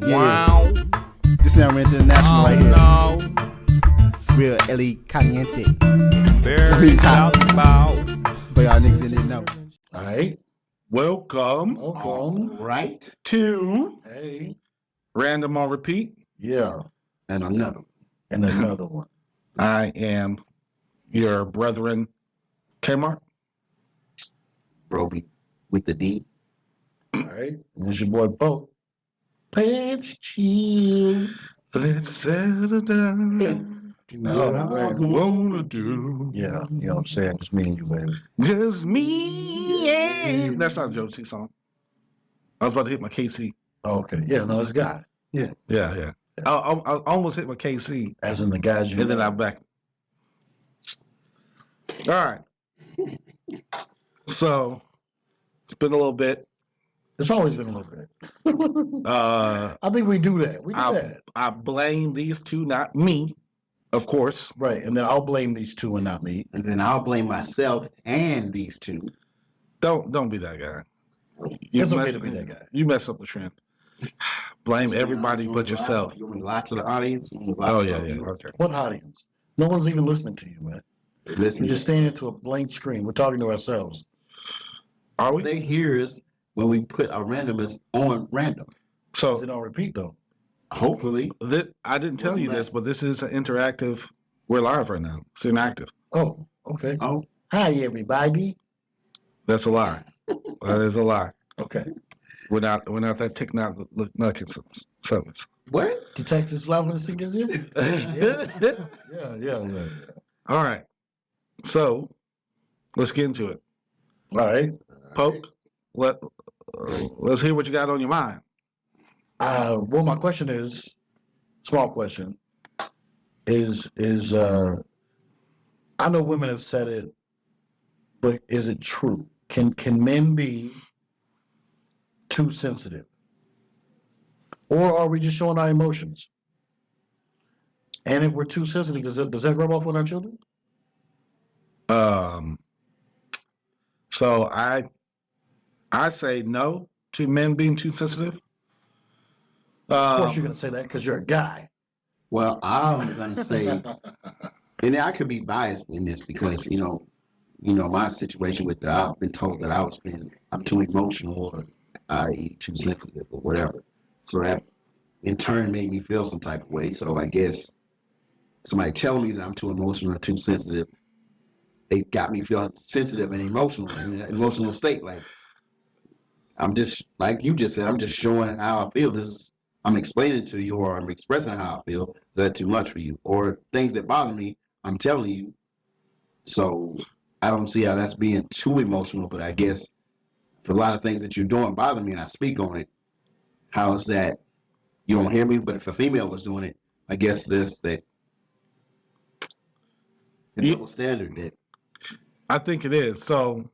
Wow. This sound international right here. No. Real Eli Caliente. Very talking about. But y'all niggas didn't know. All right. Welcome Right. to Hey. Random on Repeat. Yeah. And another. And another one. I am your brethren, Kmart. Broby with the D. All right. And it's your boy Bo. Let's chill. Let's settle down. Oh, I man. wanna do. Yeah. You know what I'm saying? Just me and you, baby. Just me. Yeah. That's not a Josie song. I was about to hit my KC. Oh, okay. Yeah, no, it's God. Yeah. I almost hit my KC. As in the guys you And then know. I'm back. All right. So it's been a little bit. It's always been a little bit. I think we do that. We do that. I blame these two, not me, of course. Right. And then I'll blame these two and not me. And then I'll blame myself and these two. Don't be that guy. It's okay to be that guy. You mess up the trend. Blame everybody but yourself. You want to lie to the audience? Oh yeah. Okay. What audience? No one's even listening to you, man. Listen, You're just standing to a blank screen. We're talking to ourselves. Are what we? they hear is when we put our randomness on random. Is So it on repeat though? Hopefully. I didn't tell you this, but this is an interactive. We're live right now. It's interactive. Oh, okay. Oh, Hi, everybody. That's a lie. That is a lie. Okay. We're not that technological summons. what? Detective Flavinus against you? Yeah. All right. So let's get into it. All right. Poke, let's hear what you got on your mind. Well, my question is, small question, is I know women have said it, but is it true? Can men be too sensitive? Or are we just showing our emotions? And if we're too sensitive, does that rub off on our children? So I say no to men being too sensitive. Of course, you're going to say that because you're a guy. Well, I'm going to say, and I could be biased in this because, you know, my situation with that, I've been told that I'm too emotional or i.e. too sensitive or whatever. So that in turn made me feel some type of way. So I guess somebody telling me that I'm too emotional or too sensitive, they got me feeling sensitive and emotional in an emotional state. Like I'm just, like you just said, I'm just showing how I feel. I'm explaining to you or I'm expressing how I feel. Is that too much for you? Or things that bother me, I'm telling you. So I don't see how that's being too emotional, but I guess for a lot of things that you're doing bother me and I speak on it, how is that you don't hear me? But if a female was doing it, I guess there's that double standard that. I think it is. So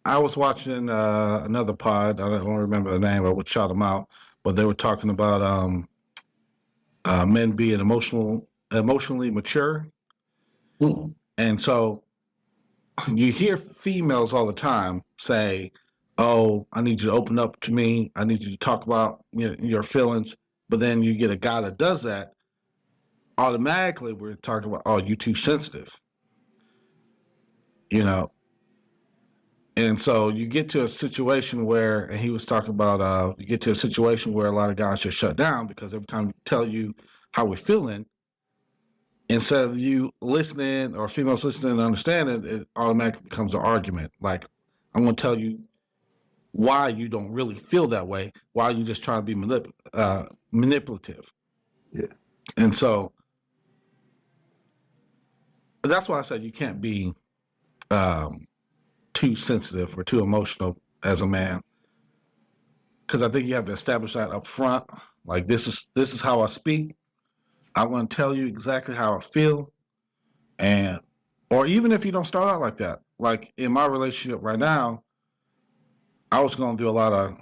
I was watching another pod. I don't remember the name. I would shout them out, but they were talking about men being emotionally mature. Mm. And so you hear females all the time say, "Oh, I need you to open up to me. I need you to talk about your feelings." But then you get a guy that does that. Automatically, we're talking about, "Oh, you too sensitive." And so you get to a situation where, and he was talking about, you get to a situation where a lot of guys just shut down because every time we tell you how we're feeling, instead of you listening or females listening and understanding, it automatically becomes an argument. Like, I'm going to tell you why you don't really feel that way, why you just trying to be manipulative. Yeah. And so that's why I said you can't be too sensitive or too emotional as a man, because I think you have to establish that up front. Like, this is how I speak. I want to tell you exactly how I feel, or even if you don't start out like that. Like in my relationship right now, I was going through a lot of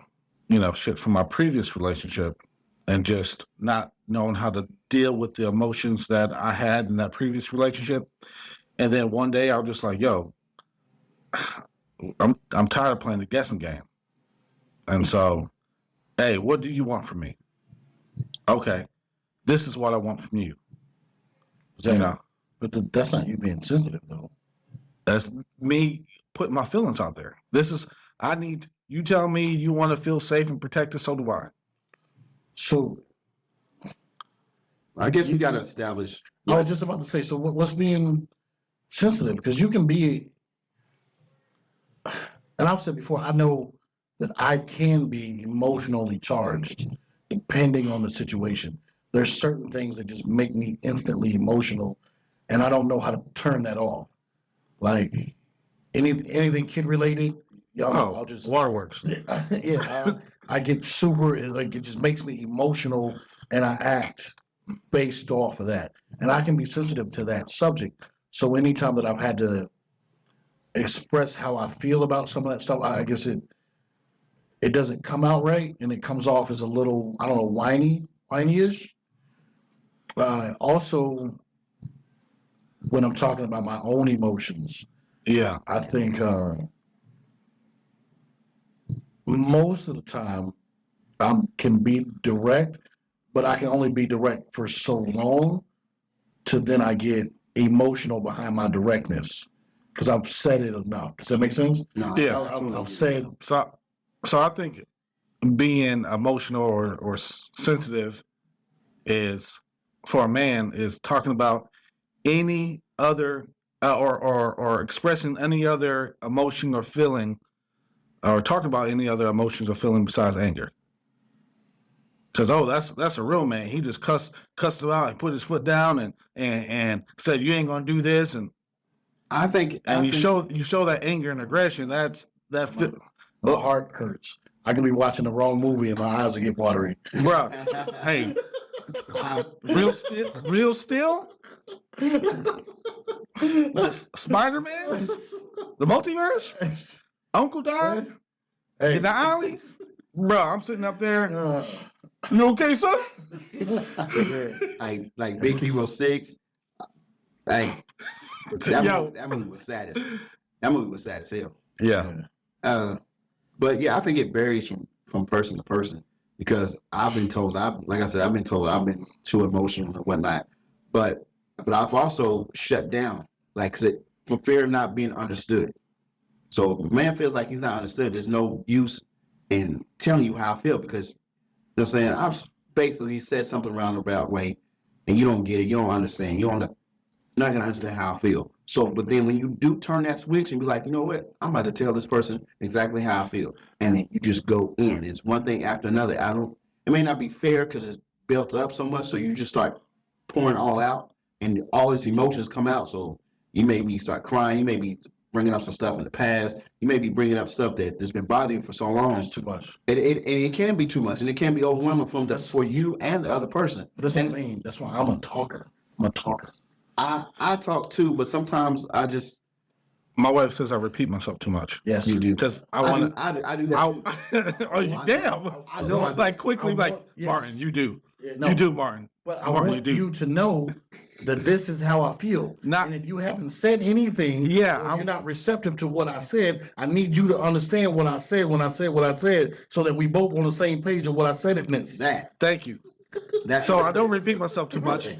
shit from my previous relationship, and just not knowing how to deal with the emotions that I had in that previous relationship. And then one day I was just like, yo, I'm tired of playing the guessing game. And so, hey, what do you want from me? okay, this is what I want from you. That- You know, But that's not you being sensitive, though. that's me putting my feelings out there. This is, I need, you tell me you want to feel safe and protected, so do I. So I guess we got to establish. I was just about to say, so what's being sensitive? Because you can be, and I've said before, I know that I can be emotionally charged depending on the situation. There's certain things that just make me instantly emotional, and I don't know how to turn that off. Like anything kid related, y'all know, I'll just Waterworks. I get super, like, it just makes me emotional, and I act based off of that. And I can be sensitive to that subject. So anytime that I've had to express how I feel about some of that stuff, I guess it doesn't come out right, and it comes off as a little, I don't know, whiny-ish. Also, when I'm talking about my own emotions, Yeah. I think most of the time I can be direct, but I can only be direct for so long to then I get emotional behind my directness because I've said it enough. Does that make sense? No, Yeah. I've said, So I think being emotional or sensitive is, for a man, is talking about any other or expressing any other emotion or feeling, or talking about any other emotions or feeling besides anger. Because that's a real man. He just cussed him out and put his foot down and said, you ain't gonna do this, and you show that anger and aggression. The heart hurts. I can be watching the wrong movie and my eyes will get watery. bro. Hey, real still. Spider-Man, the multiverse, Uncle Don, Hey, in the alleys, bro. I'm sitting up there. uh, You okay, son? like Big Hero 6. Like Yo. that movie was sad as hell. Yeah. But yeah, I think it varies from person to person because I've been told I've been too emotional and whatnot. But I've also shut down, like, for fear of not being understood. So if a man feels like he's not understood, there's no use in telling you how I feel because, you know what I'm saying, I've basically said something roundabout way and you don't get it, you don't understand, you're not gonna understand how I feel. So, but then when you do turn that switch and be like, you know what, I'm about to tell this person exactly how I feel, and then you just go in. It's one thing after another. It may not be fair because it's built up so much, so you just start pouring all out, and all these emotions come out. So you maybe start crying, you may be bringing up some stuff in the past, you may be bringing up stuff that's been bothering you for so long. that's too much. It can be too much, and it can be overwhelming for you and the other person. That's what I mean. That's why I'm a talker. I talk too, but sometimes I just My wife says I repeat myself too much. Yes. you do. Because I want to. I do that. Too. Oh, you damn! I know. Like quickly, yeah. Martin, you do. No, You do, Martin. But I Martin, want you do. you to know that this is how I feel. Not- And if you haven't said anything, Yeah, or you're not receptive to what I said, I need you to understand what I said when I said what I said, so that we both on the same page of what I said it meant. That. Thank you. That's So I don't repeat myself too much.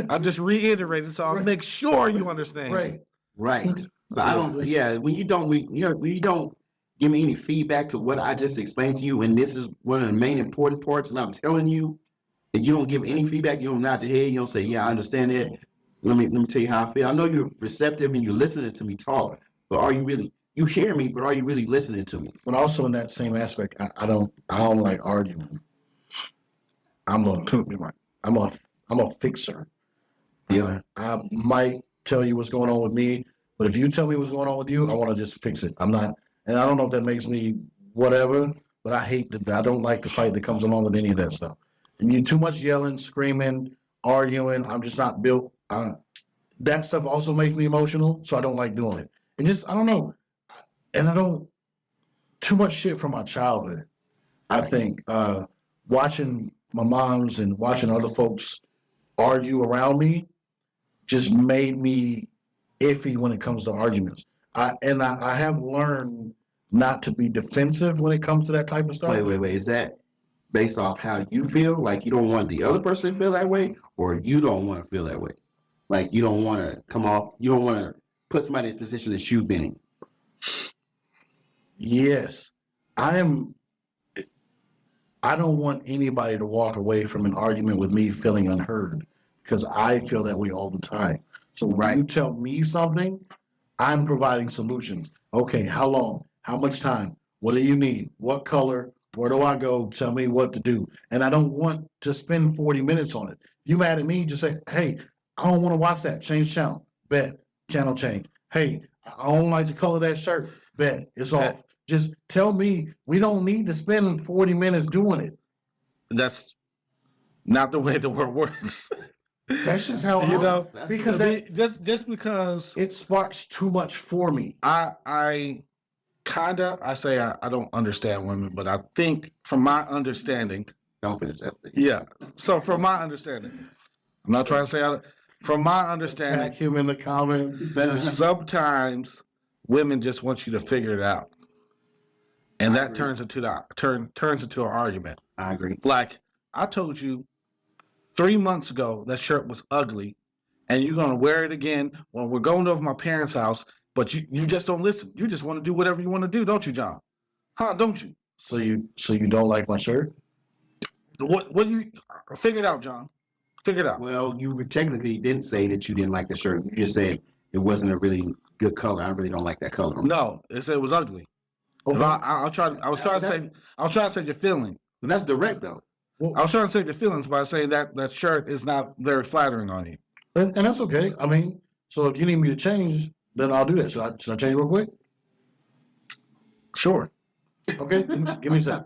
I just reiterate it, so I'll make sure you understand. Right. right. So I don't. Yeah, when you don't give me any feedback to what I just explained to you, and this is one of the main important parts, and I'm telling you, and you don't give any feedback, you don't nod your head, you don't say, "Yeah, I understand it." Let me tell you how I feel. I know you're receptive and you're listening to me talk, but are you really? You hear me, but are you really listening to me? But also in that same aspect, I don't like arguing. I'm a fixer. Yeah. I might tell you what's going on with me, but if you tell me what's going on with you, I want to just fix it. I'm not, and I don't know if that makes me whatever, but I don't like the fight that comes along with any of that stuff. And you too much yelling, screaming, arguing. I'm just not built. That stuff also makes me emotional, so I don't like doing it. And just, I don't know. And I don't, too much shit from my childhood. I think watching my moms and watching other folks argue around me just made me iffy when it comes to arguments. I have learned not to be defensive when it comes to that type of stuff. Wait. Is that based off how you feel, like you don't want the other person to feel that way, or you don't want to feel that way. Like you don't want to you don't want to put somebody in a position that you've been in. Yes, I don't want anybody to walk away from an argument with me feeling unheard, because I feel that way all the time. So when you tell me something, I'm providing solutions. Okay, how long? How much time? What do you need? What color? Where do I go? Tell me what to do. And I don't want to spend 40 minutes on it. You mad at me? Just say, hey, I don't want to watch that. Change channel. Bet. Channel change. Hey, I don't like the color of that shirt. Bet. It's off. Just tell me we don't need to spend 40 minutes doing it. That's not the way the world works. That's just how You know, because just because it sparks too much for me. I say I don't understand women, but I think from my understanding, Don't finish that thing. yeah. So from my understanding, I'm not trying to say from my understanding, Attack him in the comments. sometimes women just want you to figure it out, and I that agree. turns into an argument. I agree. Like I told you 3 months ago, that shirt was ugly, and you're gonna wear it again when we're going over my parents' house. But you just don't listen. You just want to do whatever you want to do, don't you, John? Huh? Don't you? So you don't like my shirt? What do you figure it out, John? Figure it out. Well, you technically didn't say that you didn't like the shirt. You just said it wasn't a really good color. I really don't like that color. No, it said it was ugly. Okay. I was trying to say your feeling. But that's direct though. I was trying to say your feelings by saying that shirt is not very flattering on you. And that's okay. I mean, so if you need me to change, then I'll do that. Should I change real quick? Sure. Okay, give me a second.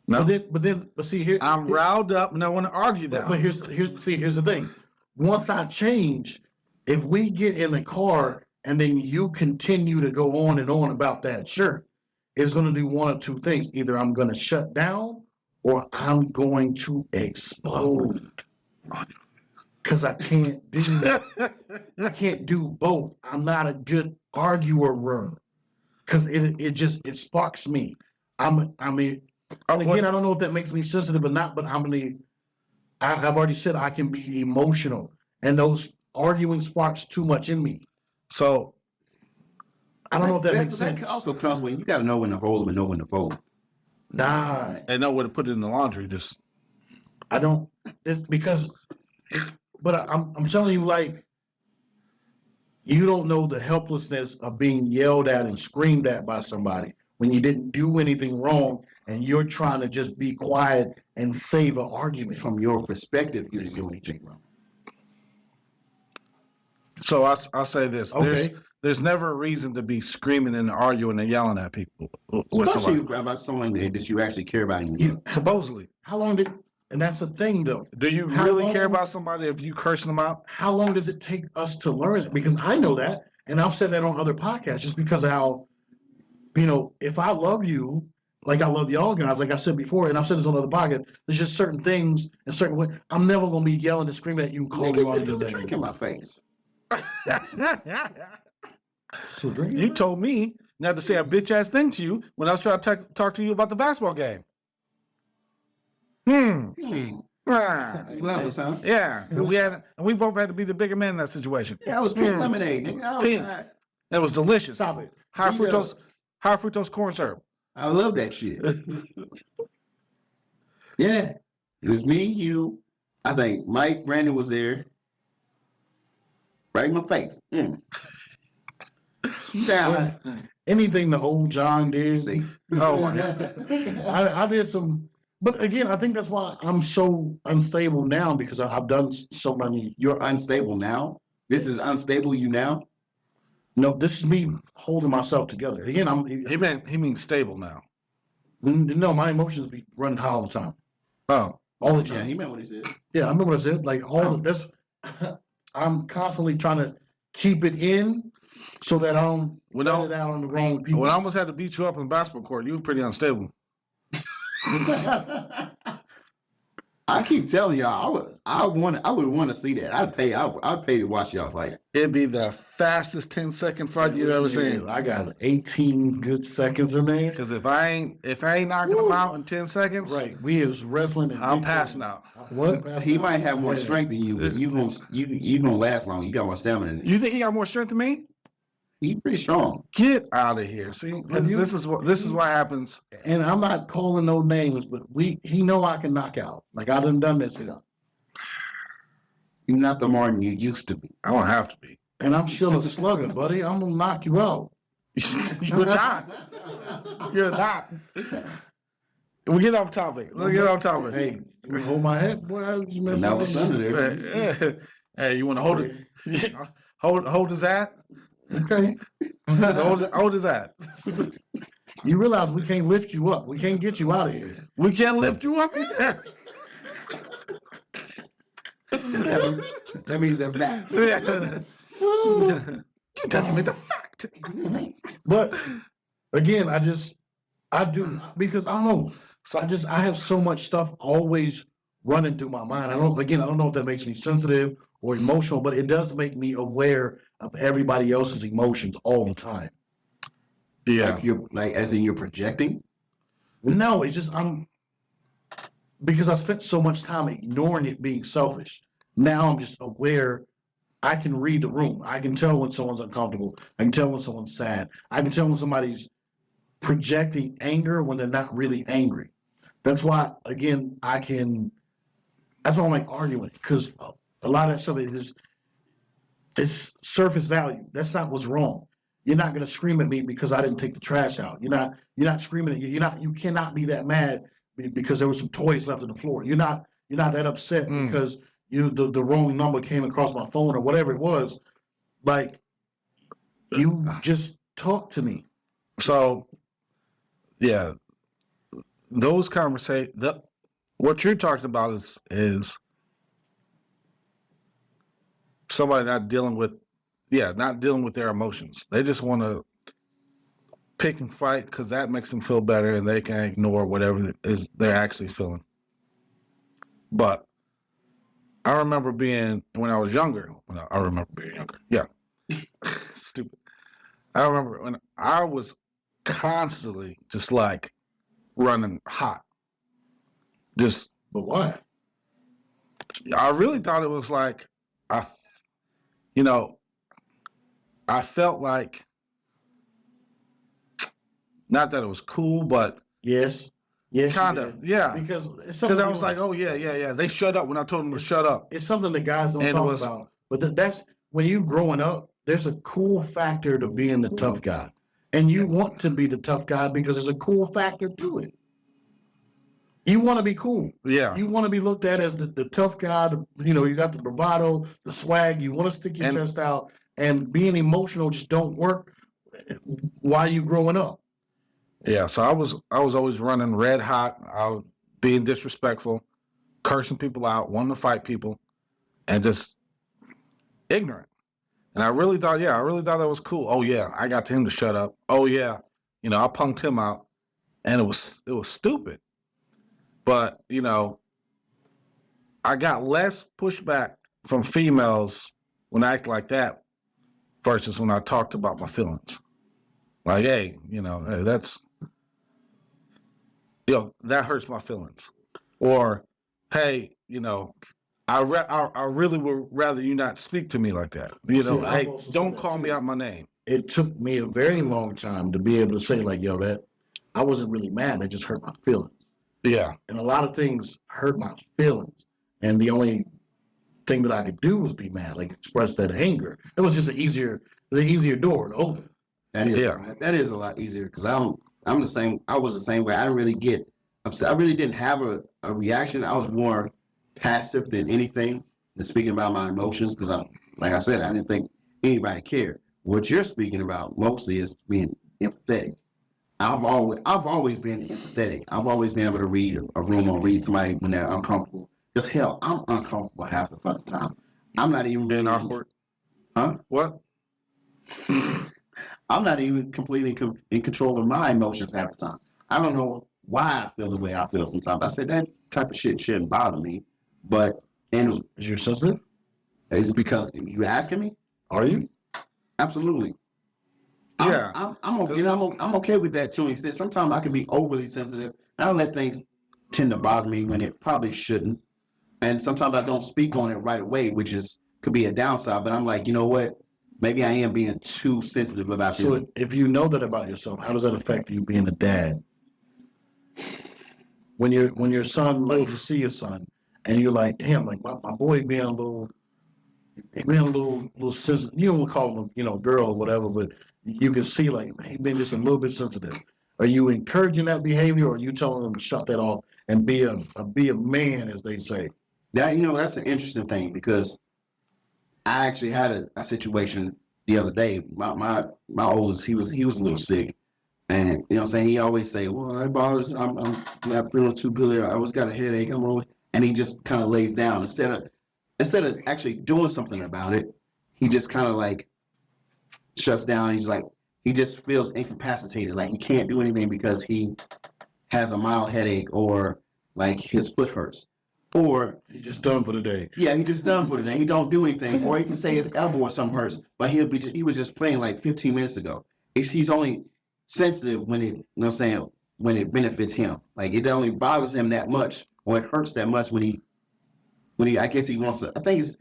No, But see here. I'm riled up and I want to argue that. But here's the thing. Once I change, if we get in the car and then you continue to go on and on about that shirt, it's going to do one of two things. Either I'm going to shut down or I'm going to explode. Because I can't do that. I can't do both. I'm not a good arguer. Because it sparks me. And again, I don't know if that makes me sensitive or not, but I've already said I can be emotional, and those arguing sparks too much in me. So I don't know if that makes sense. That also comes when you got to know when to hold them and know when to fold. Nah, and know where to put it in the laundry. Just I don't. It's because, but I'm telling you, like, you don't know the helplessness of being yelled at and screamed at by somebody when you didn't do anything wrong, and you're trying to just be quiet and save an argument. From your perspective, you didn't do anything wrong. so I'll say this. Okay. There's never a reason to be screaming and arguing and yelling at people. with Especially somebody. about someone that you actually care about. And you Supposedly. How long did? And that's the thing, though. Do you How really care long- about somebody if you cursing them out? How long does it take us to learn it? Because I know that, and I've said that on other podcasts, just because of how, if I love you, like I love y'all guys, like I said before, and I've said this on other podcasts, there's just certain things and certain ways. I'm never gonna be yelling and screaming at you and calling you out Nigga, of you the drink day. in my face. So drink. You told me not to say a bitch ass thing to you when I was trying to talk to you about the basketball game. Ah, Levels, huh? yeah, and we both had to be the bigger man in that situation. Yeah, I was pink lemonade, nigga. I was, Pink. It was delicious. Stop it. High Fritos. fructose corn syrup. I love that shit. Yeah. It was me, you. I think Mike Brandon was there. Right in my face. Down. Anything the old John did. See. Oh my God. I did some, but again, I think that's why I'm so unstable now, because I've done so many. You're unstable now. This is unstable you now. No, this is me holding myself together. Again, He means stable now. no, my emotions be running high all the time. Oh, All the Yeah, time. he meant what he said. Yeah, I remember what I said. Like that's I'm constantly trying to keep it in so that I don't When let I- it out on the wrong people. when I almost had to beat you up in the basketball court, you were pretty unstable. I keep telling y'all, I would want to see that. I'd pay to watch y'all fight. It'd be the fastest 10-second fight you've ever seen. I got 18 good seconds in there. Because if I ain't knocking him out in 10 seconds, Right. We is wrestling. I'm passing out. What? He might have more strength than you, but you gonna last long. You got more stamina than him. You think he got more strength than me? He's pretty strong. Get out of here. See, this is what happens. And I'm not calling no names, but he know I can knock out. Like I done this to him. You're not the Martin you used to be. I don't have to be. And I'm still a slugger, buddy. I'm gonna knock you out. You're not. You're not. We get off topic. Let's get off topic. Hey, you hold my head, boy. How you mess And that up? was under there. Hey, you want to hold it? Yeah. Hold his hat. Okay. Hold his hat. You realize we can't lift you up. We can't get you out of here. We can't lift you up. Either. That means they're back. You touched me the fact. But again, I do because I don't know. So I have so much stuff always running through my mind. I don't know if that makes me sensitive or emotional, but it does make me aware of everybody else's emotions all the time. Yeah. Like as in you're projecting. No, it's just because I spent so much time ignoring it being selfish. Now I'm just aware. I can read the room. I can tell when someone's uncomfortable. I can tell when someone's sad. I can tell when somebody's projecting anger when they're not really angry. That's why, again, that's why I'm like arguing, because a lot of that stuff it's surface value. That's not what's wrong. You're not going to scream at me because I didn't take the trash out. You're not screaming at you cannot be that mad because there was some toys left on the floor. You're not that upset because the wrong number came across my phone or whatever it was. Like, you just talk to me. So, yeah, those conversations. What you're talking about is somebody not dealing with their emotions. They just want to pick and fight because that makes them feel better, and they can ignore whatever it is they're actually feeling. But I remember when I was younger. Yeah, stupid. I remember when I was constantly just like running hot. But why? I really thought it was like I felt like, not that it was cool, but yes, kind of, yeah. Because I was like, oh yeah. They shut up when I told them to shut up. It's something that guys don't talk about. But that's when you growing up. There's a cool factor to being the tough guy, and you want to be the tough guy because there's a cool factor to it. You want to be cool. Yeah. You want to be looked at as the tough guy. You got the bravado, the swag. You want to stick your chest out, and being emotional just don't work while you growing up. Yeah. So I was always running red hot. I was being disrespectful, cursing people out, wanting to fight people, and just ignorant. And I really thought that was cool. Oh yeah, I got him to shut up. Oh yeah, I punked him out, and it was stupid. But I got less pushback from females when I act like that versus when I talked about my feelings. Like, hey, hey, that's that hurts my feelings. Or, hey, I really would rather you not speak to me like that. Hey, don't call me out my name. It took me a very long time to be able to say like, yo, that I wasn't really mad. That just hurt my feelings. Yeah. And a lot of things hurt my feelings. And the only thing that I could do was be mad, like express that anger. It was just an easier door to open. That is a lot easier because I'm the same. I was the same way. I didn't really get upset. I really didn't have a reaction. I was more passive than anything than speaking about my emotions because like I said, I didn't think anybody cared. What you're speaking about mostly is being empathetic. I've always been empathetic. I've always been able to read a room or read somebody when they're uncomfortable. Just hell, I'm uncomfortable half the fucking time. I'm not even being awkward. Huh? What? I'm not even completely in control of my emotions half the time. I don't know why I feel the way I feel sometimes. I said that type of shit shouldn't bother me. But and Is you sensitive? is it because you asking me? Are you? Absolutely. Yeah. I'm okay. I'm okay with that to an extent. Sometimes I can be overly sensitive. I don't let things tend to bother me when it probably shouldn't. And sometimes I don't speak on it right away, which could be a downside. But I'm like, you know what? Maybe I am being too sensitive about this. So if you know that about yourself, how does that affect you being a dad? When your son, like you see your son, and you're like, damn, like my boy being a little sensitive. You don't call him, girl or whatever, but you can see like he been just a little bit sensitive. Are you encouraging that behavior, or are you telling him to shut that off and be a man, as they say? That that's an interesting thing because I actually had a situation the other day. My oldest, he was a little sick, and you know what I'm saying, he always say, well, that bothers, I'm not feeling too good, I always got a headache, and he just kind of lays down instead of actually doing something about it. He just kind of like shuts down. He's like, he just feels incapacitated, like he can't do anything because he has a mild headache or like his foot hurts. Or He's just done for the day. yeah, he just done for the day. He don't do anything. Or he can say his elbow or something hurts, but he was just playing like 15 minutes ago. He's only sensitive when it, when it benefits him. Like it only bothers him that much, or it hurts that much when he I guess he wants to. I think it's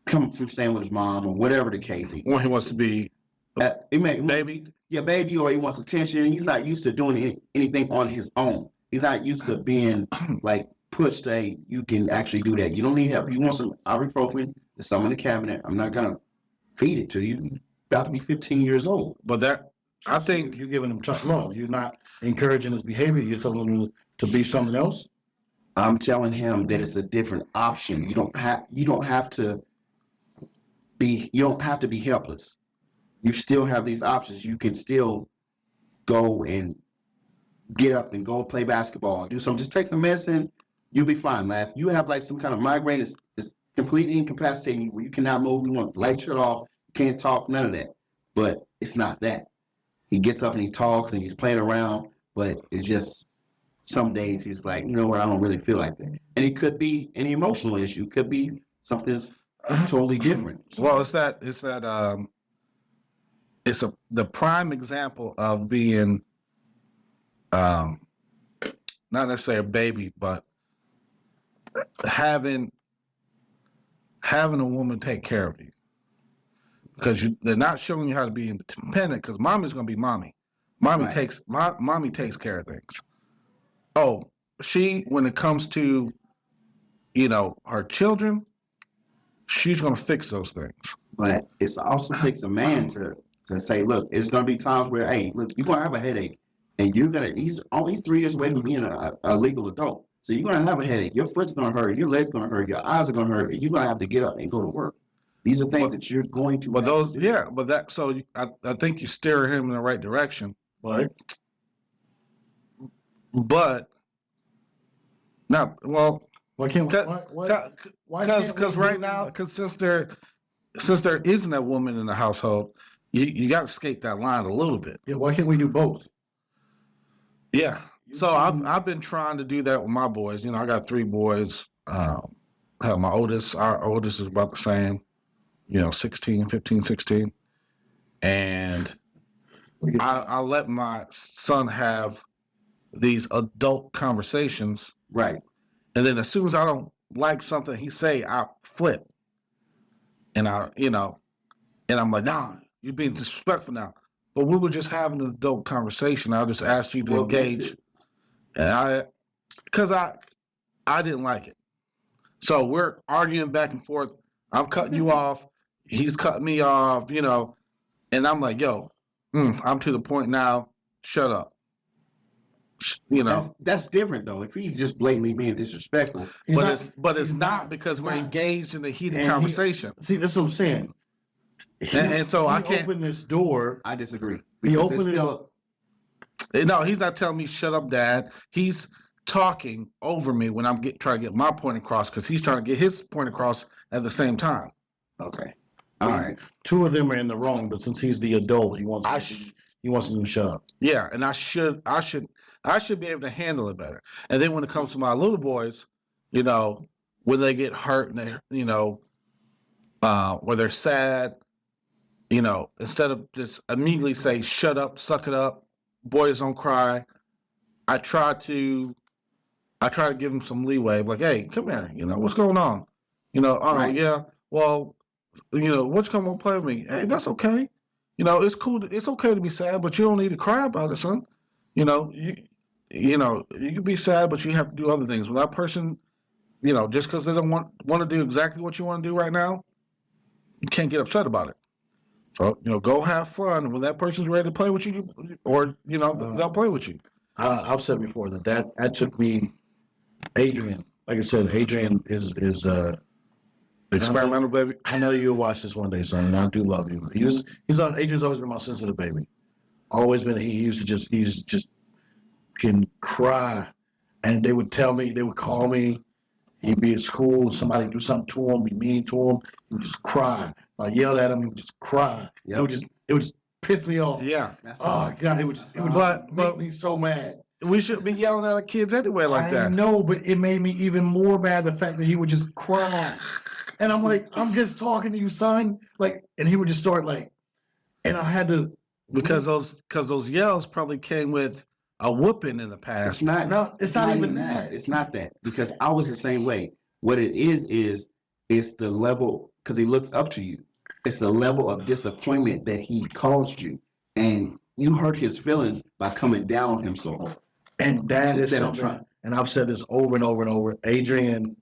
coming from staying with his mom or whatever the case. When he wants to be It may, baby. yeah, baby, or he wants attention. He's not used to doing anything on his own. He's not used to being like pushed. Hey, you can actually do that. You don't need help. You want some ibuprofen? There's some in the cabinet. I'm not gonna feed it to you. You're about to be 15 years old. But that, I think, You're giving him tough love. You're not encouraging his behavior. You're telling him to be something else. I'm telling him that it's a different option. You don't have to be helpless. You still have these options. You can still go and get up and go play basketball, do something. Just take some medicine. You'll be fine, laugh. You have like some kind of migraine that's completely incapacitating you, where you cannot move, you want the light shut off, you can't talk, none of that. But it's not that. He gets up and he talks and he's playing around, but it's just some days he's like, you know what, I don't really feel like that. And it could be an emotional issue. It could be something totally different. well, it's the prime example of being not necessarily a baby, but having a woman take care of you, because they're not showing you how to be independent, because mommy's going to be mommy. Mommy Right. takes care of things. Oh, when it comes to her children, she's going to fix those things. But it also takes a man to say, look, it's going to be times where, hey, look, you're going to have a headache, and he's 3 years away from being a legal adult. So you're going to have a headache. Your foot's going to hurt. Your leg's going to hurt. Your eyes are going to hurt. And you're going to have to get up and go to work. These are things that you're going to. But I think you steer him in the right direction. But Not well. why can't Because right now, since there isn't a woman in the household, you got to skate that line a little bit. Yeah, why can't we do both? Yeah. So I've been trying to do that with my boys. I got 3 boys. Have our oldest is about the same, 15, 16. And I let my son have these adult conversations. Right. And then as soon as I don't like something he say, I flip. And and I'm like, nah, you're being disrespectful now. But we were just having an adult conversation. I just asked you to engage. And because I didn't like it. So we're arguing back and forth. I'm cutting you off. He's cutting me off, and I'm like, yo, I'm to the point now. Shut up. That's different though. If he's just blatantly being disrespectful, But it's not, because we're engaged in a heated conversation. See, that's what I'm saying. And so I can't open this door. I disagree. He Because opened it's it still- up. No, he's not telling me shut up, Dad. He's talking over me when I'm trying to get my point across, because he's trying to get his point across at the same time. Okay. All right. 2 of them are in the wrong, but since he's the adult, he wants them to shut up. Yeah, and I should I should be able to handle it better. And then when it comes to my little boys, you know, when they get hurt and they, you know, where they're sad, you know, instead of just immediately say, shut up, suck it up, boys don't cry, I try to give them some leeway, like, hey, come here, you know, what's going on? You know, oh Right. yeah, well, you know, what's come on play with me? Hey, that's okay. You know, it's cool. It's okay to be sad, but you don't need to cry about it, son. You know, you know, you can be sad, but you have to do other things. When that person, you know, just because they don't want to do exactly what you want to do right now, you can't get upset about it. So, you know, go have fun. When that person's ready to play with you, or you know, they'll play with you. I've said before that took me, Adrian. Like I said, Adrian is Experimental baby. I know you'll watch this one day, son, and I do love you. Adrian's always been my sensitive baby. Always been. He's just can cry, and they would call me. He'd be at school, somebody do something to him, be mean to him, he would just cry. I yelled at him, he would just cry. Yep. It would just piss me off. Yeah, That's Oh God, it would make me so mad. we should be yelling at our kids anyway like I that. know, but it made me even more mad the fact that he would just cry. And I'm like, I'm just talking to you, son. Like, and he would just start like, and I had to Because those yells probably came with a whooping in the past. It's not. No, it's not even that. It's not that, because I was the same way. What it is it's the level, because he looks up to you. It's the level of disappointment that he caused you, and you hurt his feelings by coming down on him so hard. And that is Instead of something, trying. and I've said this over and over and over. Adrian,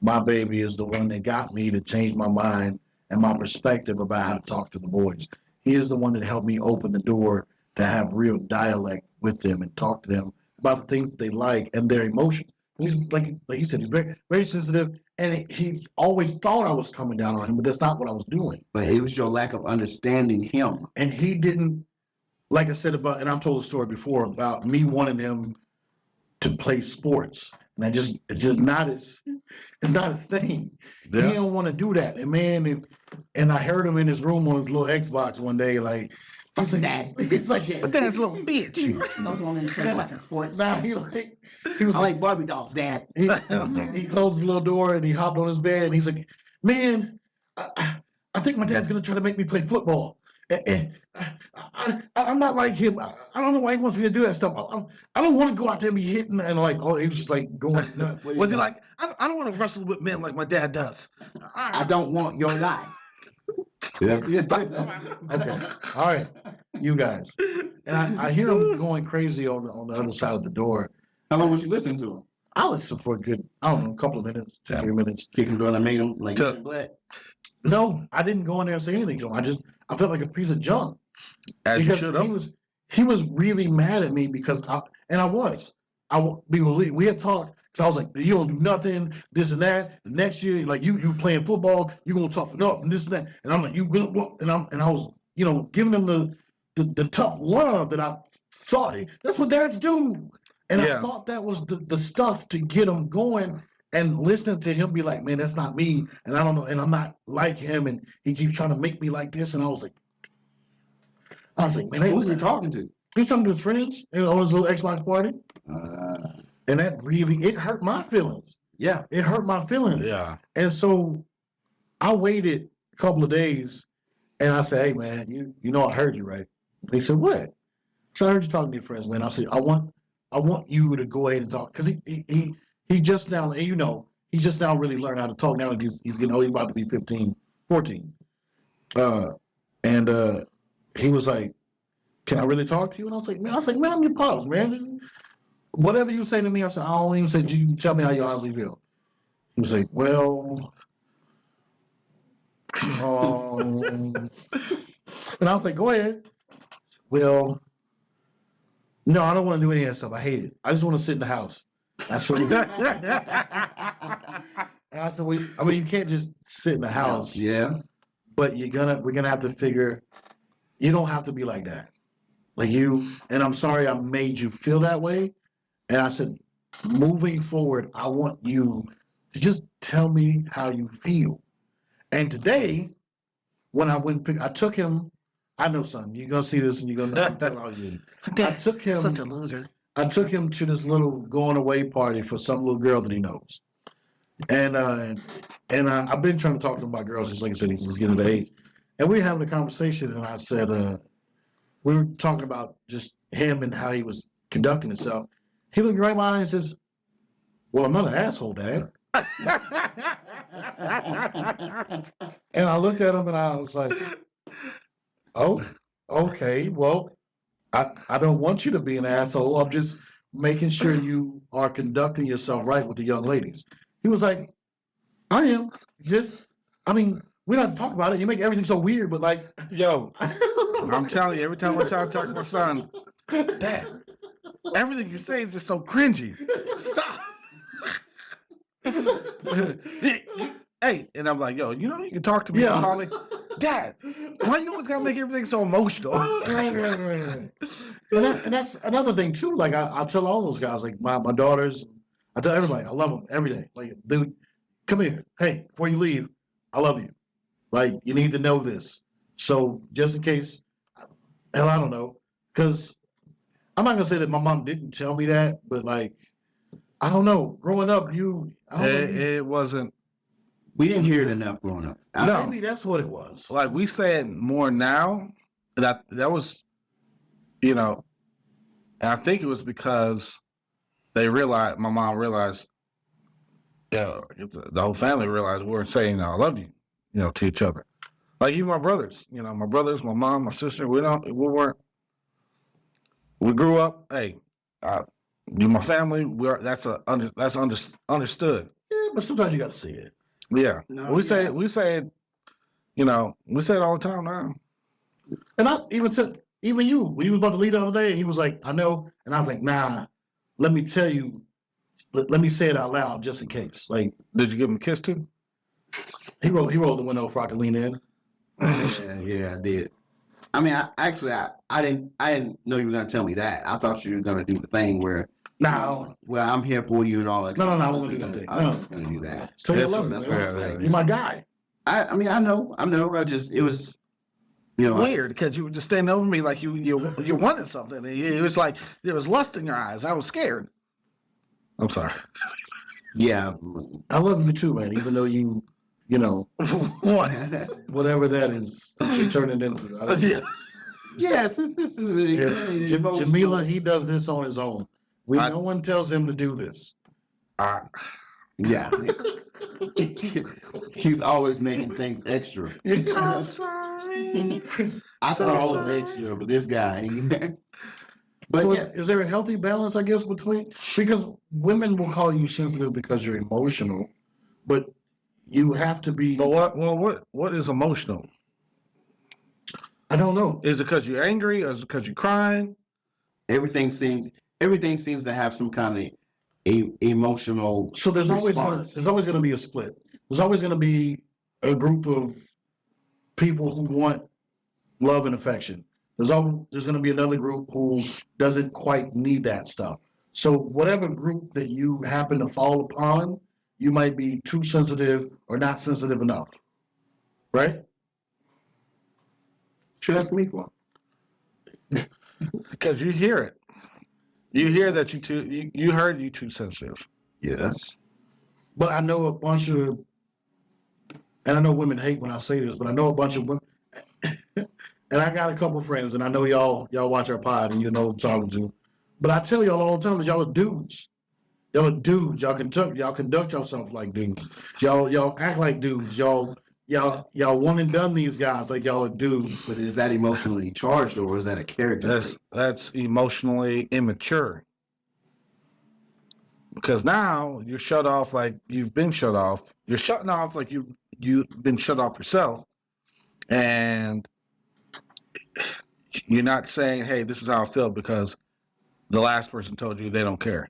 my baby, is the one that got me to change my mind and my perspective about how to talk to the boys. He is the one that helped me open the door to have real dialect with them and talk to them about the things that they like and their emotions. He's like he said, he's very, very sensitive, and he always thought I was coming down on him, but that's not what I was doing. But it was your lack of understanding him. And he didn't, like I said about, and I've told the story before about me wanting him to play sports, and it's just not his thing. He don't want to do that, and man, and I heard him in his room on his little Xbox one day, like he's like, But that's a little bitch. nah, he was I like, like Barbie dolls, Dad. he closed his little door and he hopped on his bed and he's like, man, I think my dad's gonna try to make me play football. And I'm not like him. I don't know why he wants me to do that stuff. I don't want to go out there and be hitting and like, oh, he was just like going nuts. Was he like, I don't want to wrestle with men like my dad does. I don't want your life. Okay, all right, you guys. And I hear him going crazy on the other side of the door. How long was you listening to him? I listened for a good, I don't know, a couple of minutes, 2 3 minutes. Kick him door and made him like To- black. No, I didn't go in there and say anything to him. I felt like a piece of junk. As you Because should he have. was really mad at me because we had talked, because I was like, you don't do nothing, this and that. The next year, like you playing football, you gonna toughen up and this and that. And I'm like, you good? And I was, you know, giving them the tough love that I saw. That's what dads do. And Yeah. I thought that was the stuff to get them going. And listening to him be like, man, that's not me. And I don't know, and I'm not like him. And he keeps trying to make me like this. And I was like, man, Who was he talking to? he was talking to his friends on his little Xbox party. And that really, it hurt my feelings. Yeah. It hurt my feelings. Yeah. And so I waited a couple of days and I said, hey, man, you know I heard you, right? And he said, what? So I heard you talking to your friends, man. I said, I want you to go ahead and talk. Because he just now, and you know, he just now really learned how to talk now that he's getting old. He's about to be 15, 14. And he was like, can I really talk to you? And I was like, man, I'm your pops, man. Whatever you say to me, I said, I don't even say, you tell me how you honestly feel. He was like, well, and I was like, go ahead. Well, no, I don't want to do any of that stuff. I hate it. I just want to sit in the house. That's what and I said, well, I mean, you can't just sit in the house, Yeah. but we're gonna have to figure, you don't have to be like that. Like and I'm sorry I made you feel that way. And I said, moving forward, I want you to just tell me how you feel. And today, when I took him, I know, son, you're gonna see this and you're gonna know. I took him. Such a loser. I took him to this little going away party for some little girl that he knows. And I've been trying to talk to him about girls. Just like I said, he's getting to the age. And we were having a conversation, and I said, we were talking about just him and how he was conducting himself. He looked right in my eye and says, "Well, I'm not an asshole, Dad." And I looked at him and I was like, "Oh, okay. Well, I don't want you to be an asshole. I'm just making sure you are conducting yourself right with the young ladies." He was like, "I am. I mean, we don't talk about it. You make everything so weird, but like, Yo, I'm telling you, every time I talk to my son, Dad, everything you say is just so cringy. Stop." Hey, and I'm like, yo, you can talk to me, Yeah. Holly. Dad, why you always gotta make everything so emotional? And that's another thing too. Like I tell all those guys, like my daughters, I tell everybody, I love them every day. Like, dude, come here. Hey, before you leave, I love you. Like, you need to know this. So just in case, hell, I don't know, because I'm not gonna say that my mom didn't tell me that, but like, I don't know. Growing up, I don't know, It wasn't We didn't hear it enough growing up. No. maybe that's what it was. like we say it more now. That was, and I think it was because my mom realized, the whole family realized we weren't saying "I love you," to each other. Like even my brothers, my mom, my sister, we weren't. We grew up. Hey, you my family. That's understood. Yeah, but sometimes you got to see it. Yeah, No, we say yeah. we say it. We say it all the time now. And I even took, even you, when you was about to leave the other day, and he was like, "I know," and I was like, "Nah, let me tell you, let me say it out loud just in case." Like, Did you give him a kiss too? he rolled the window before I could lean in. Yeah, I did. I mean, I didn't know you were gonna tell me that. I thought you were gonna do the thing where, Nah, well, I'm here for you and all that. No, I I won't was do gonna that. I was gonna do that. so you love me. That's what I was Yeah, saying. You're my guy. I mean, I know. It was, Weird, because you were just standing over me like you wanted something. It was like there was lust in your eyes. I was scared. I'm sorry. Yeah. I love you too, man. Even though you What? whatever that is, that you're turning into. I love you. Yeah. Yes, this is Yeah. Jamila, he does this on his own. No one tells him to do this. Yeah. He's always making things extra. I'm sorry. I thought all of extra, but this guy. But So yeah, is there a healthy balance, I guess, between, because women will call you sensitive because you're emotional, but you have to be. But what is emotional? I don't know. Is it because you're angry, or is it because you're crying? everything seems to have some kind of emotional. So there's always going to be a split. There's always going to be a group of people who want love and affection. There's going to be another group who doesn't quite need that stuff. So whatever group that you happen to fall upon, you might be too sensitive or not sensitive enough, right? Trust me for. Because you hear it. You hear that you heard you too sensitive. Yes. But I know a bunch of, and I know women hate when I say this, but I know a bunch of women, and I got a couple friends, and I know y'all watch our pod, and you know what I'm talking to. But I tell y'all all the time that y'all are dudes. Y'all are dudes. Y'all conduct yourself like dudes. Y'all act like dudes. Y'all one and done these guys like y'all are dudes. But is that emotionally charged or is that a character? That's emotionally immature. Because now you're shut off like you've been shut off. You're shutting off like you've been shut off yourself. And you're not saying, hey, this is how I feel because the last person told you they don't care.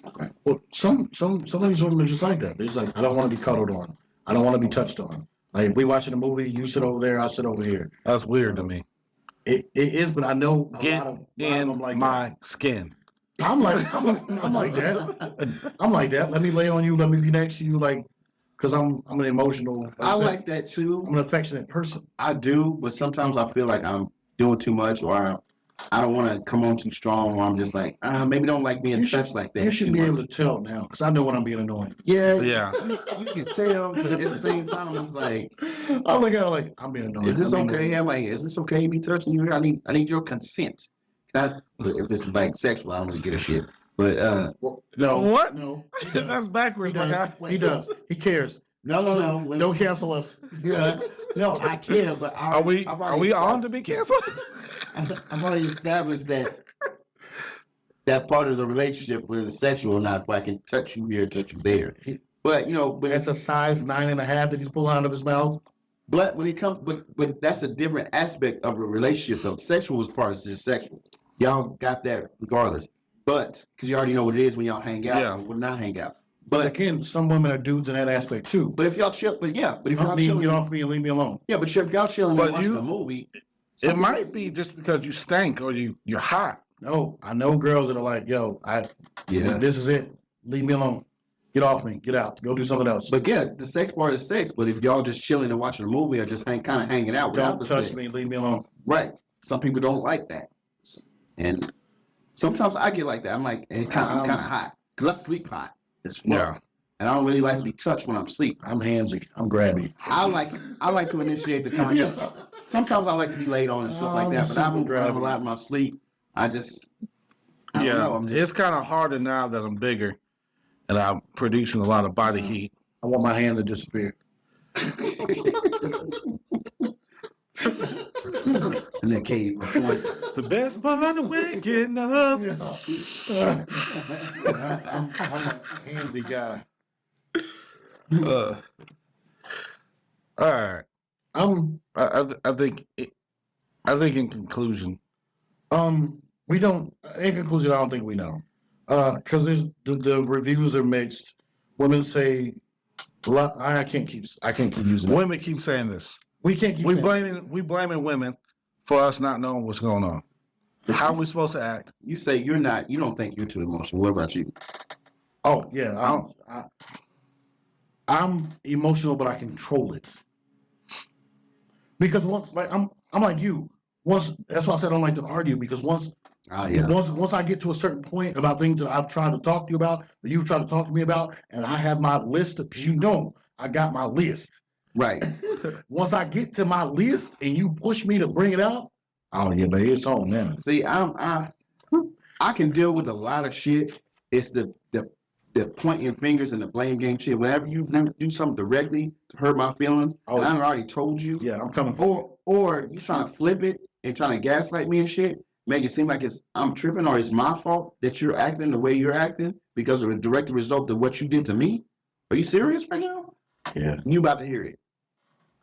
Okay. Well, some of these women are just like that. They're just like, I don't want to be cuddled on. I don't want to be touched on. Like if we watching a movie, you sit over there, I sit over here. That's weird to me. It is, but I know a Get lot of in them like my skin. that. I'm like that. I'm like that. Let me lay on you. Let me be next to you, like, because I'm an emotional. I like that too. I'm an affectionate person. I do, but sometimes I feel like I'm doing too much or I don't want to come on too strong, or I'm just like, maybe don't like being You should- touched like that. You should too be much. able to tell now, because I know when I'm being annoying. Yeah, Yeah. You can tell, but at the same time, it's like, I look at it like, I'm being annoying. is this I'm being okay? I'm like, is this okay to be touching you? I need your consent. If it's like sexual, I don't really give a shit. But No. What? No. That's He backwards, my guy. does. He does. He cares. no. Don't cancel us. Yeah, no, I care, but Are we on to be canceled? I've already established that part of the relationship whether it's sexual or not, if I can touch you here, touch you there. But but It's a size 9.5 that he's pulling out of his mouth. But when it comes, but that's a different aspect of a relationship though. Sexual is part of just sexual. Y'all got that regardless. But because you already know what it is when y'all hang out, Yeah. or would not hang out. But But again, some women are dudes in that aspect too. but if y'all chill, but if y'all Get chilling, off me and leave me alone. yeah, but if y'all chilling But and watching you- a movie, It might be just because you stink or you're hot. No, I know girls that are like, yo, yeah. this is it. Leave me alone. Get off me. Get out. Go do something else. But yeah, the sex part is sex. But if y'all just chilling and watching a movie or just kind of hanging out without Don't the touch sex, me. Leave me alone. right? Some people don't like that, and sometimes I get like that. I'm like, I'm kind of hot because I sleep hot. It's fun. Yeah. And I don't really like to be touched when I'm asleep. I'm handsy. I'm grabby. I like to initiate the contact. Sometimes I like to be laid on and stuff like that, but I move around a lot in my sleep. I don't know, I'm just, It's kind of harder now that I'm bigger and I'm producing a lot of body heat. I want my hand to disappear. in that cave. The best part of waking up. I'm a handsy guy. All right. I'm I think in conclusion, we don't. In conclusion, I don't think we know, because the reviews are mixed. Women say, I can't keep using it. women keep saying this. We can't keep. We saying blaming women for us not knowing what's going on. How are we supposed to act? You say you don't think you're too emotional. What about you? Oh yeah, I'm emotional, but I control it. Because once, like I'm like you. Once that's why I said I don't like to argue. Because once I get to a certain point about things that I've tried to talk to you about, that you've tried to talk to me about, and I have my list, because you know I got my list. Right. Once I get to my list and you push me to bring it out, oh yeah, but it's on now. See, I can deal with a lot of shit. It's the pointing fingers and the blame game shit. Whenever you do something directly to hurt my feelings, Oh, and I've already told you, Yeah, I'm coming for or you trying to flip it and trying to gaslight me and shit, make it seem like I'm tripping or it's my fault that you're acting the way you're acting because of a direct result of what you did to me. Are you serious right now? it. Yeah. You about to hear it.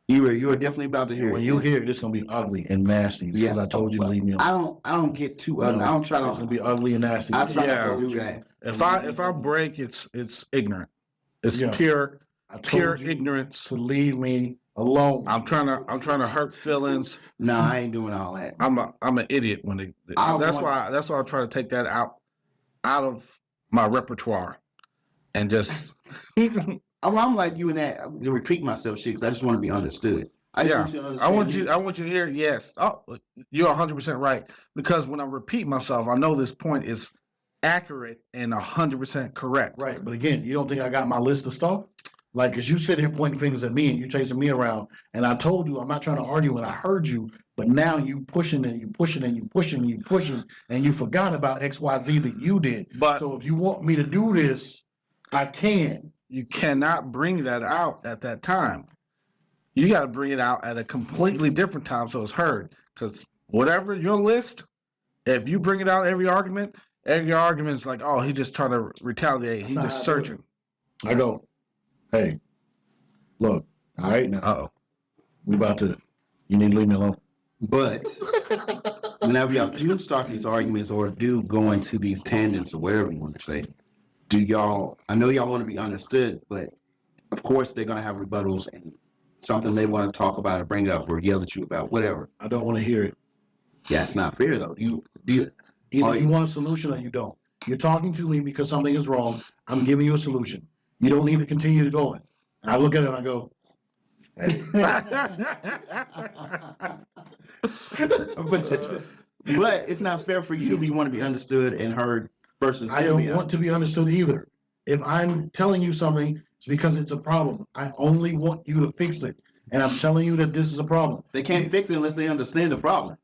You are definitely about to hear When it. you hear it, it's gonna be ugly and nasty because I told you to leave me alone. I don't get too ugly. I don't try It's gonna to be ugly and nasty. I try Yeah. not to do that. If I break, it's ignorant. It's Yeah. pure I told pure you ignorance. to leave me alone. I'm trying to hurt feelings. No, I ain't doing all that. I'm an idiot when they. That's why I try to take that out of my repertoire, and just I'm like you in that. I'm gonna repeat myself, shit, because I just want to be understood. I just Yeah. want you to I understand want you to hear yes. Oh, you're 100% right, because when I repeat myself, I know this point is accurate and 100% correct. Right, but again, you don't think I got my list of stuff? Like, cause you sit here pointing fingers at me and you chasing me around, and I told you I'm not trying to argue, and I heard you, but now you pushing and you pushing and you pushing and you pushing, and you forgot about XYZ that you did. But So if you want me to do this, I can. you cannot bring that out at that time. You got to bring it out at a completely different time so it's heard. Because whatever your list, if you bring it out every argument is like, oh, he just trying to retaliate. He That's just not how I do searching. I go, hey, look, all right now, Uh-oh. you need to leave me alone. But whenever y'all do start these arguments or do go into these tangents or whatever you want to say, I know y'all want to be understood, but of course they're going to have rebuttals and something they want to talk about or bring up or yell at you about, whatever. I don't want to hear it. Yeah, it's not fair though. Either you want a solution or you don't. You're talking to me because something is wrong. I'm giving you a solution. You don't need to continue to go. And I look at it and I go, hey. But it's not fair for you. You want to be understood and heard versus I don't want to be understood either. If I'm telling you something, it's because it's a problem. I only want you to fix it. And I'm telling you that this is a problem. They can't fix it unless they understand the problem.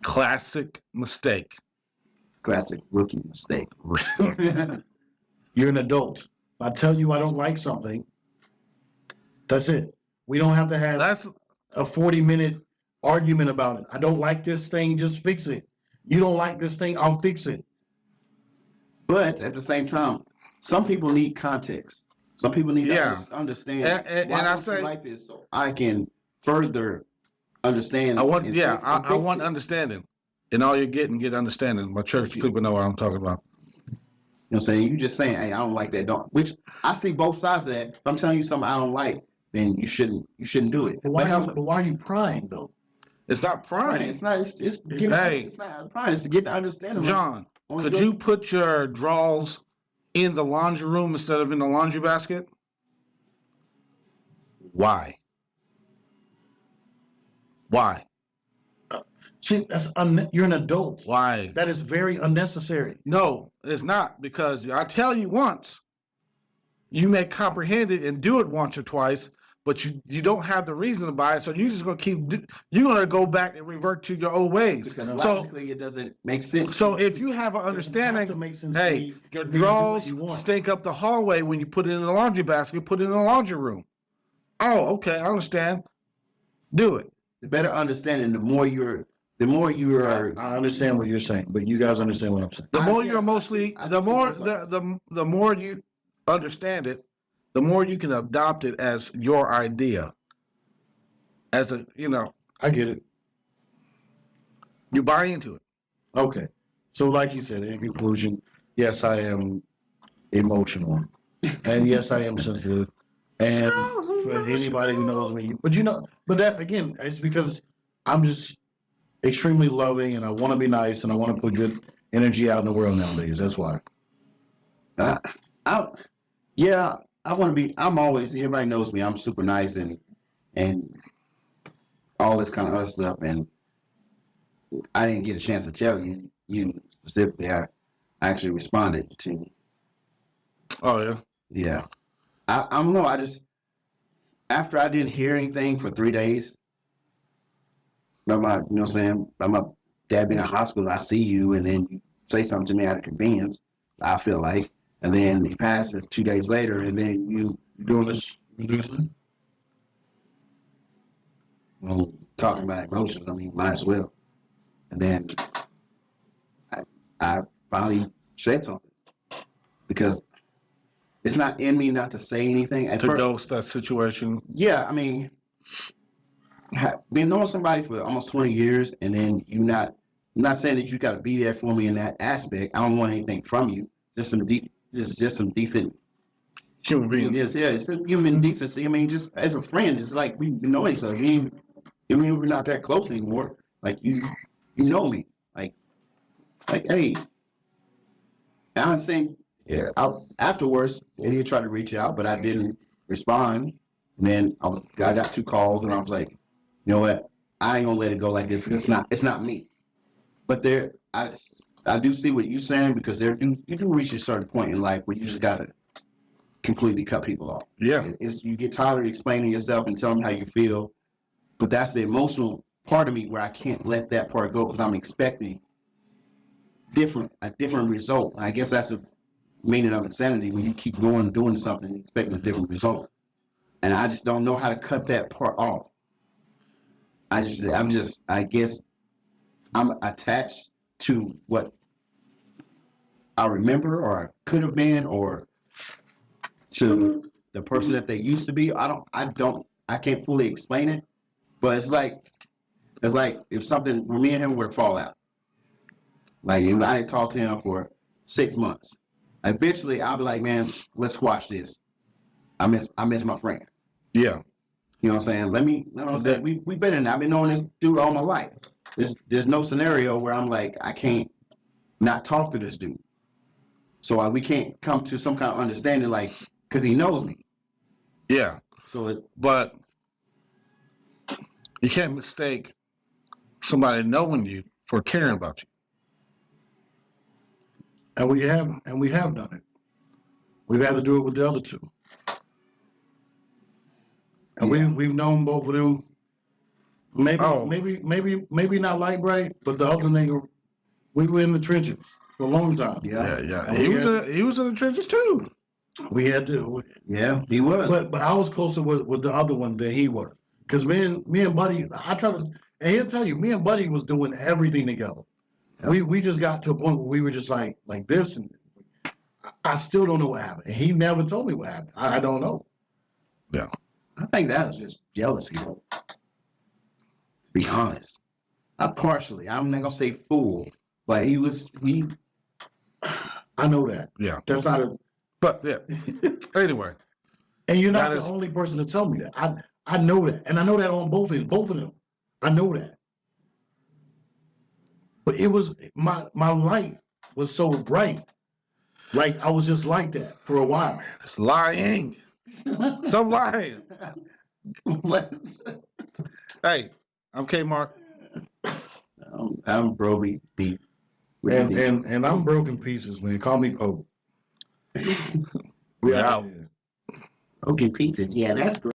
Classic mistake. Classic rookie mistake. You're an adult. If I tell you I don't like something, that's it. We don't have to have That's a 40-minute argument about it. I don't like this thing, just fix it. You don't like this thing, I'll fix it. But at the same time, some people need context. Some people need Yeah. to understand. And why I don't you say- like this, so I can further understand. I want and yeah, fix- I, and I fix want it. understanding. And all you're getting, get understanding. My church people know what I'm talking about. You know what I'm saying? You just saying, hey, I don't like that. Don't. Which I see both sides of that. If I'm telling you something I don't like, then you shouldn't do it. But why, But are you prying though? It's not prying. it's not. It's Hey. it's not prying. It's to get the understanding. John, Only could good- you put your drawers in the laundry room instead of in the laundry basket? Why? Why? See, you're an adult. Why? That is very unnecessary. No, it's not, because I tell you once, you may comprehend it and do it once or twice, but you don't have the reason to buy it, so you're just gonna you're gonna go back and revert to your old ways. Because So logically, it doesn't make sense. so if you have an It doesn't have to understanding, make sense to hey, me. your You do what drawers you want. stink up the hallway when you put it in the laundry basket, put it in the laundry room. Oh, okay, I understand. Do it. The better understanding, the more you are. I understand what you're saying, but you guys understand what I'm saying. The I- more yeah, you're emotionally, I the think more it's like- the more you understand it, the more you can adopt it as your idea. As a, I get it. you buy into it. Okay. So like you said, in conclusion, yes, I am emotional. And yes, I am sensitive. And for anybody who knows me, but that again, it's because I'm just extremely loving and I want to be nice and I want to put good energy out in the world nowadays. That's why. I want to be. I'm always. Everybody knows me. I'm super nice and all this kind of other stuff. And I didn't get a chance to tell you specifically. I actually responded to. Oh yeah. Yeah. I don't know. I just after I didn't hear anything for 3 days. About my, you know what I'm saying? About my dad being in the hospital, I see you, and then you say something to me out of convenience. I feel like, and then he passes 2 days later, and then you Doing this reducing. well, talking about emotions. I mean, might as well. And then I finally said something because it's not in me not to say anything. At To first, dose that situation. yeah, I mean, been knowing somebody for almost 20 years, and then I'm not saying that you got to be there for me in that aspect. I don't want anything from you. Just some decent. Human being. Yes, yeah, it's a human decency. I mean, just as a friend, just like we know each other. I mean, we're not that close anymore. Like you know me. Like, hey, I understand. Yeah. Afterwards, Eddie tried to reach out, but I didn't respond. And then I got 2 calls, and I was like, you know what? I ain't gonna let it go like this. It's not me. But I do see what you're saying, because you do reach a certain point in life where you just gotta completely cut people off. Yeah. You get tired of explaining yourself and telling them how you feel, but that's the emotional part of me where I can't let that part go because I'm expecting a different result. I guess that's the meaning of insanity, when you keep going doing something and expecting a different result. And I just don't know how to cut that part off. I guess I'm attached to what I remember or could have been, or to the person that they used to be. I can't fully explain it, but it's like if something, when me and him were to fall out, like if I didn't talk to him for 6 months, eventually I'll be like, man, let's watch this. I miss my friend. Yeah. You know what I'm saying? You know what I'm saying? We better than that. I've been knowing this dude all my life. There's no scenario where I'm like, I can't not talk to this dude. So we can't come to some kind of understanding, like, because he knows me. Yeah. So But you can't mistake somebody knowing you for caring about you. And we have done it. We've had to do it with the other two. And Yeah. we've known both of them. Maybe, Oh. maybe not like Bright, but the other nigga, we were in the trenches for a long time. Yeah. Yeah. And He was in the trenches too. we had to, Yeah, he was. but I was closer with the other one than he was. Cause me and Buddy, I try to, and he'll tell you, me and Buddy was doing everything together. We just got to a point where we were just like this, and I still don't know what happened. And he never told me what happened. I don't know. Yeah. I think that was just jealousy, though. To be honest. Partially. I'm not gonna say full, but he I know that. Yeah. That's not a, But yeah. Anyway. and you're not That the is- only person to tell me that. I know that, and I know that on both of them. I know that. But it was my light was so bright, like I was just like that for a while. It's lying. Some lying. Hey, I'm Kmart. I'm Broby deep. And I'm broken pieces, man. Call me Pope. We out. Okay, pieces. Yeah, that's great.